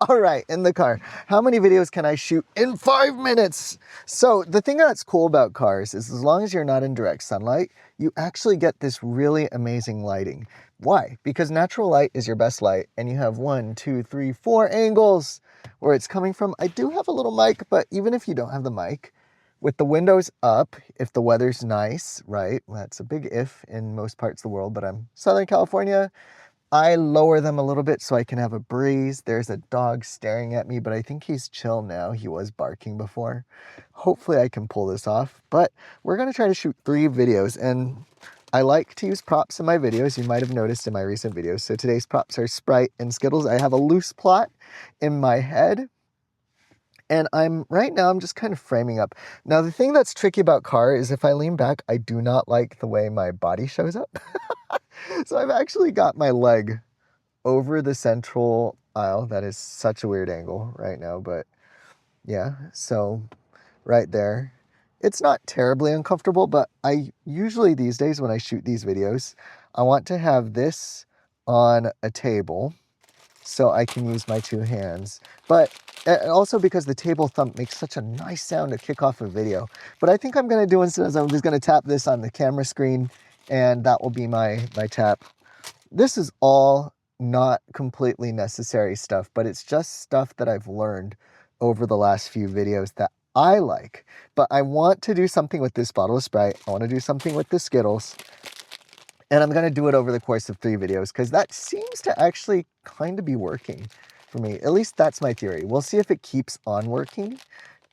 All right, in the car. How many videos can I shoot in 5 minutes? So the thing that's cool about cars is as long as you're not in direct sunlight, you actually get this really amazing lighting. Why? Because natural light is your best light, and you have 1, 2, 3, 4 angles where it's coming from. I do have a little mic, but even if you don't have the mic, with the windows up, if the weather's nice, right? That's a big if in most parts of the world, but I'm Southern California. I lower them a little bit so I can have a breeze. There's a dog staring at me, but I think he's chill now. He was barking before. Hopefully I can pull this off, but we're going to try to shoot 3 videos, and I like to use props in my videos. You might have noticed in my recent videos. So today's props are Sprite and Skittles. I have a loose plot in my head, and right now I'm just kind of framing up. Now the thing that's tricky about car is if I lean back, I do not like the way my body shows up. So I've actually got my leg over the central aisle. That is such a weird angle right now, but yeah, so right there. It's not terribly uncomfortable, but I usually these days when I shoot these videos, I want to have this on a table so I can use my 2 hands. But also because the table thump makes such a nice sound to kick off a video. But I think I'm going to do instead is I'm just going to tap this on the camera screen, and that will be my tap. This is all not completely necessary stuff, but it's just stuff that I've learned over the last few videos that I like. But I want to do something with this bottle of Sprite. I want to do something with the Skittles. And I'm going to do it over the course of 3 videos because that seems to actually kind of be working for me. At least that's my theory. We'll see if it keeps on working,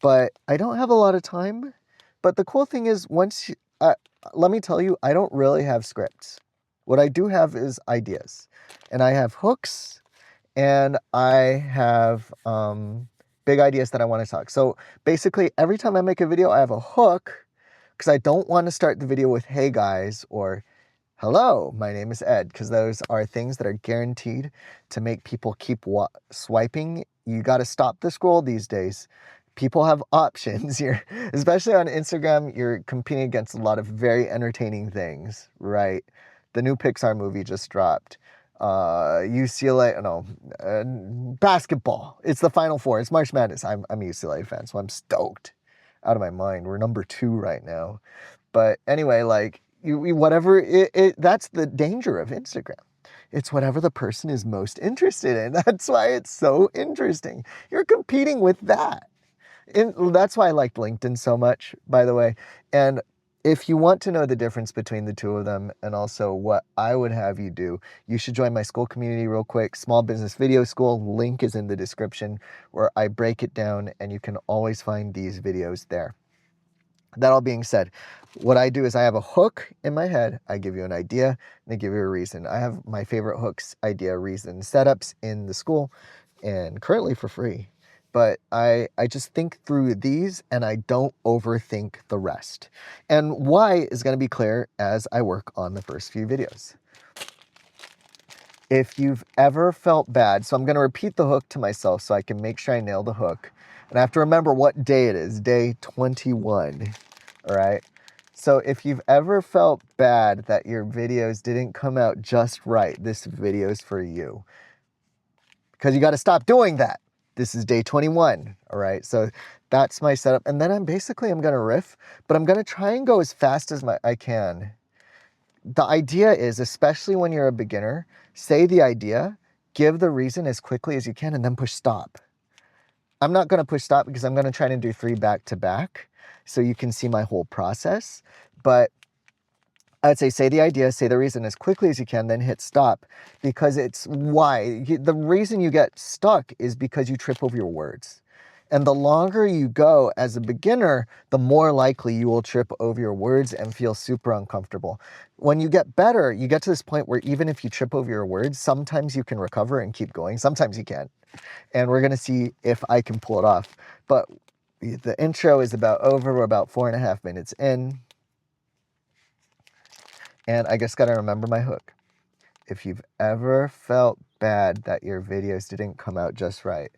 but I don't have a lot of time. But the cool thing is let me tell you, I don't really have scripts. What I do have is ideas, and I have hooks, and I have big ideas that I want to talk. So basically, every time I make a video, I have a hook because I don't want to start the video with, "Hey guys," or "Hello, my name is Ed," because those are things that are guaranteed to make people keep swiping. You got to stop the scroll these days. People have options. Especially on Instagram, you're competing against a lot of very entertaining things, right? The new Pixar movie just dropped. UCLA, no, basketball. It's the Final Four. It's March Madness. I'm a UCLA fan, so I'm stoked out of my mind. We're number 2 right now. But anyway, like, whatever that's the danger of Instagram. It's whatever the person is most interested in. That's why it's so interesting. You're competing with that. That's why I liked LinkedIn so much, by the way. And if you want to know the difference between the 2 of them and also what I would have you do, you should join my school community real quick. Small Business Video School. Link is in the description where I break it down, and you can always find these videos there. That all being said, what I do is I have a hook in my head. I give you an idea, and I give you a reason. I have my favorite hooks, idea, reason setups in the school, and currently for free. But I just think through these, and I don't overthink the rest. And why is going to be clear as I work on the first few videos. If you've ever felt bad, so I'm going to repeat the hook to myself so I can make sure I nail the hook. And I have to remember what day it is, day 21, all right? So if you've ever felt bad that your videos didn't come out just right, this video is for you. Because you got to stop doing that. This is day 21, all right? So that's my setup. And then I'm going to riff, but I'm going to try and go as fast as I can. The idea is, especially when you're a beginner, say the idea, give the reason as quickly as you can, and then push stop. I'm not going to push stop because I'm going to try to do 3 back to back so you can see my whole process. But I'd say the idea, say the reason as quickly as you can, then hit stop, because it's why. The reason you get stuck is because you trip over your words. And the longer you go as a beginner, the more likely you will trip over your words and feel super uncomfortable. When you get better, you get to this point where even if you trip over your words, sometimes you can recover and keep going. Sometimes you can't. And we're going to see if I can pull it off. But the intro is about over. We're about 4.5 minutes in. And I just got to remember my hook. If you've ever felt bad that your videos didn't come out just right,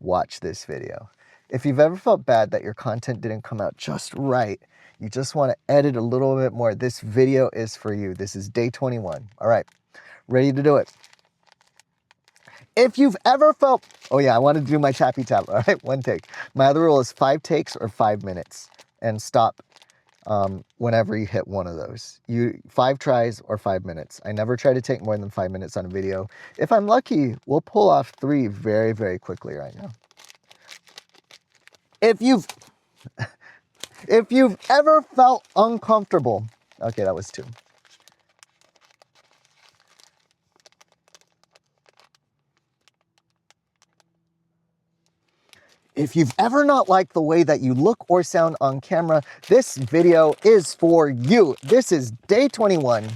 watch this video. If you've ever felt bad that your content didn't come out just right, you just want to edit a little bit more, this video is for you. This is day 21. All right, ready to do it. If you've ever felt, oh yeah, I wanted to do my tappy tap. All right, one take. My other rule is 5 takes or 5 minutes, and stop whenever you hit one of those. 5 tries or 5 minutes. I never try to take more than 5 minutes on a video. If I'm lucky, we'll pull off 3 very, very quickly right now. If you've ever felt uncomfortable, okay, that was 2. If you've ever not liked the way that you look or sound on camera, this video is for you. This is day 21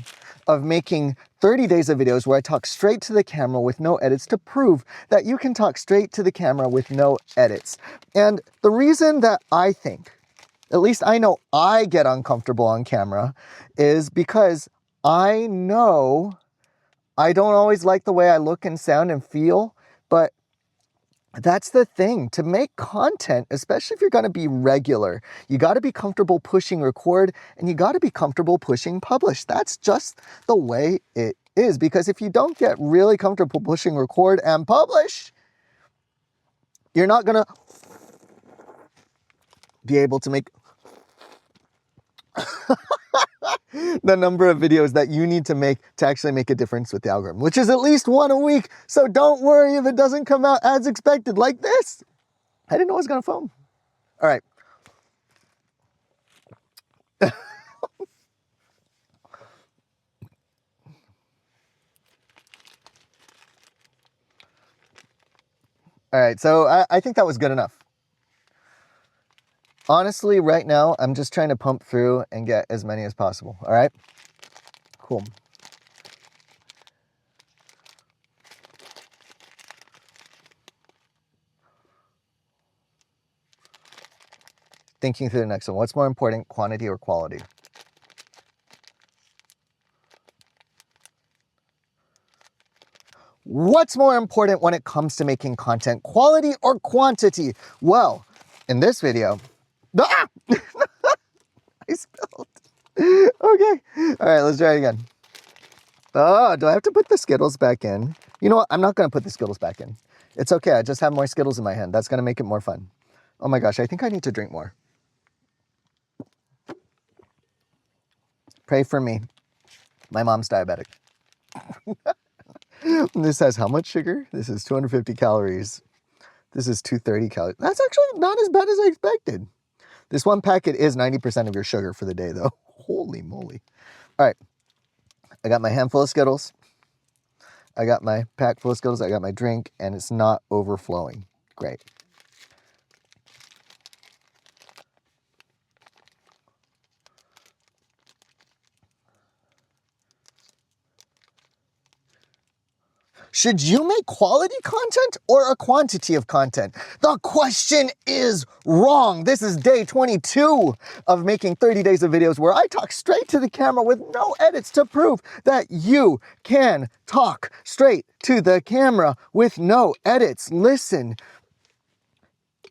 of making 30 days of videos where I talk straight to the camera with no edits to prove that you can talk straight to the camera with no edits. And the reason that I think, at least I know I get uncomfortable on camera, is because I know I don't always like the way I look and sound and feel, but that's the thing. To make content, especially if you're going to be regular, you got to be comfortable pushing record and you got to be comfortable pushing publish. That's just the way it is. Because if you don't get really comfortable pushing record and publish, you're not going to be able to make the number of videos that you need to make to actually make a difference with the algorithm, which is at least 1 a week. So don't worry if it doesn't come out as expected like this. I didn't know I was going to foam. All right. All right, so I think that was good enough. Honestly, right now, I'm just trying to pump through and get as many as possible, all right? Cool. Thinking through the next one. What's more important, quantity or quality? What's more important when it comes to making content, quality or quantity? Well, in this video, I spilled. Okay, all right, let's try it again. Oh, do I have to put the Skittles back in? You know what, I'm not gonna put the Skittles back in. It's okay, I just have more Skittles in my hand. That's gonna make it more fun. Oh my gosh, I think I need to drink more. Pray for me. My mom's diabetic. This has how much sugar? This is 250 calories. This is 230 calories. That's actually not as bad as I expected. This one packet is 90% of your sugar for the day, though. Holy moly. All right. I got my handful of Skittles. I got my pack full of Skittles. I got my drink, and it's not overflowing. Great. Should you make quality content or a quantity of content? The question is wrong. This is day 22 of making 30 days of videos where I talk straight to the camera with no edits to prove that you can talk straight to the camera with no edits. Listen,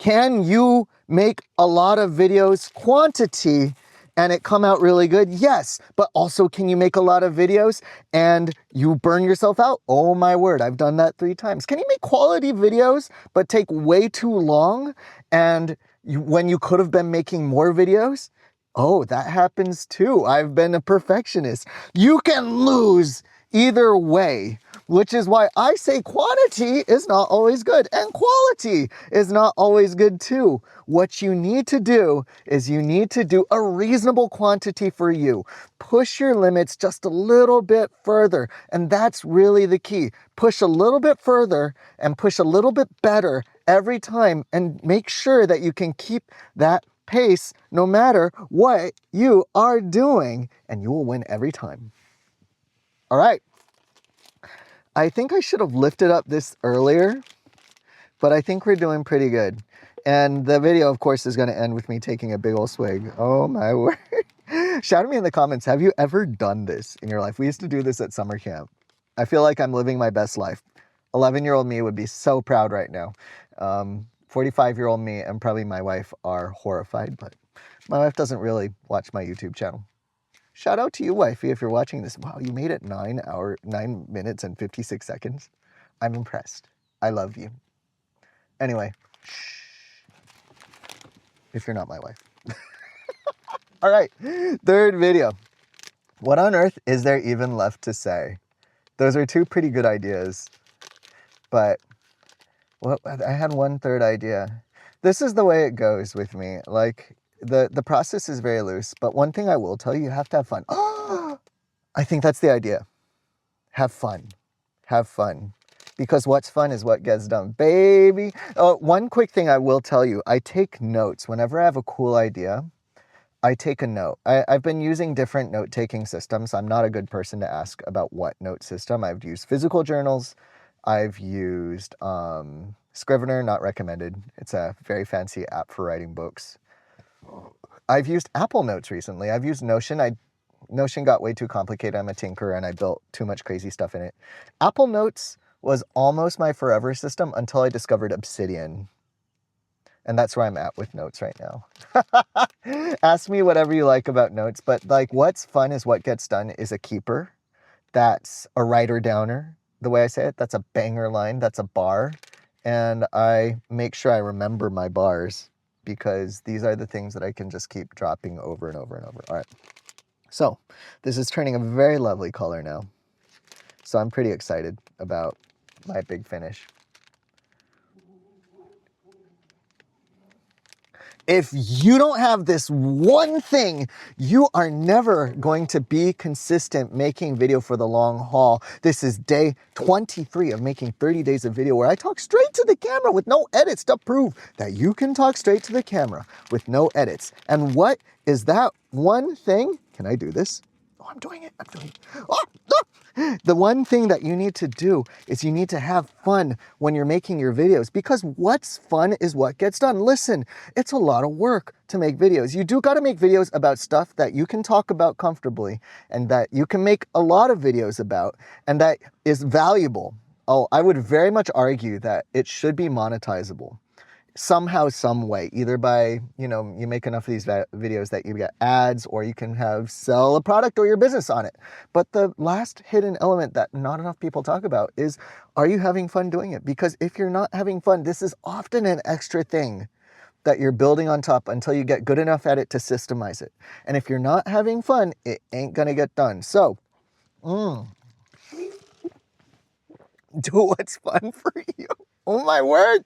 can you make a lot of videos quantity and it come out really good? Yes, but also can you make a lot of videos and you burn yourself out? Oh my word, I've done that 3 times. Can you make quality videos but take way too long and when you could have been making more videos? Oh, that happens too. I've been a perfectionist. You can lose either way, which is why I say quantity is not always good and quality is not always good too. What you need to do is you need to do a reasonable quantity for you. Push your limits just a little bit further, and that's really the key. Push a little bit further and push a little bit better every time and make sure that you can keep that pace no matter what you are doing, and you will win every time. All right. I think I should have lifted up this earlier, but I think we're doing pretty good. And the video, of course, is going to end with me taking a big old swig. Oh my word. Shout at me in the comments. Have you ever done this in your life? We used to do this at summer camp. I feel like I'm living my best life. 11-year-old me would be so proud right now. 45-year-old me and probably my wife are horrified, but my wife doesn't really watch my YouTube channel. Shout out to you, wifey, if you're watching this. Wow, you made it 9 minutes and 56 seconds. I'm impressed. I love you. Anyway, if you're not my wife. All right, third video. What on earth is there even left to say? Those are two pretty good ideas, but well, I had one third idea. This is the way it goes with me. Like the process is very loose, but one thing I will tell you, you have to have fun. I think that's the idea. Have fun. Have fun. Because what's fun is what gets done, baby. Oh, one quick thing I will tell you, I take notes. Whenever I have a cool idea, I take a note. I've been using different note-taking systems. I'm not a good person to ask about what note system. I've used physical journals. I've used Scrivener, not recommended. It's a very fancy app for writing books. I've used Apple Notes recently. I've used Notion. Notion got way too complicated. I'm a tinkerer and I built too much crazy stuff in it. Apple Notes was almost my forever system until I discovered Obsidian. And that's where I'm at with notes right now. Ask me whatever you like about notes, but like what's fun is what gets done is a keeper. That's a writer downer. The way I say it, that's a banger line. That's a bar. And I make sure I remember my bars because these are the things that I can just keep dropping over and over and over. All right. So this is turning a very lovely color now. So I'm pretty excited about my big finish. If you don't have this one thing, you are never going to be consistent making video for the long haul. This is day 23 of making 30 days of video where I talk straight to the camera with no edits to prove that you can talk straight to the camera with no edits. And what is that one thing? Can I do this? Oh, I'm doing it. I'm doing it. Oh, no! The one thing that you need to do is you need to have fun when you're making your videos because what's fun is what gets done. Listen, it's a lot of work to make videos. You do got to make videos about stuff that you can talk about comfortably and that you can make a lot of videos about and that is valuable. Oh, I would very much argue that it should be monetizable. Somehow, some way, either by, you make enough of these videos that you get ads or you can sell a product or your business on it. But the last hidden element that not enough people talk about is, are you having fun doing it? Because if you're not having fun, this is often an extra thing that you're building on top until you get good enough at it to systemize it. And if you're not having fun, it ain't gonna get done. So, do what's fun for you. Oh my word.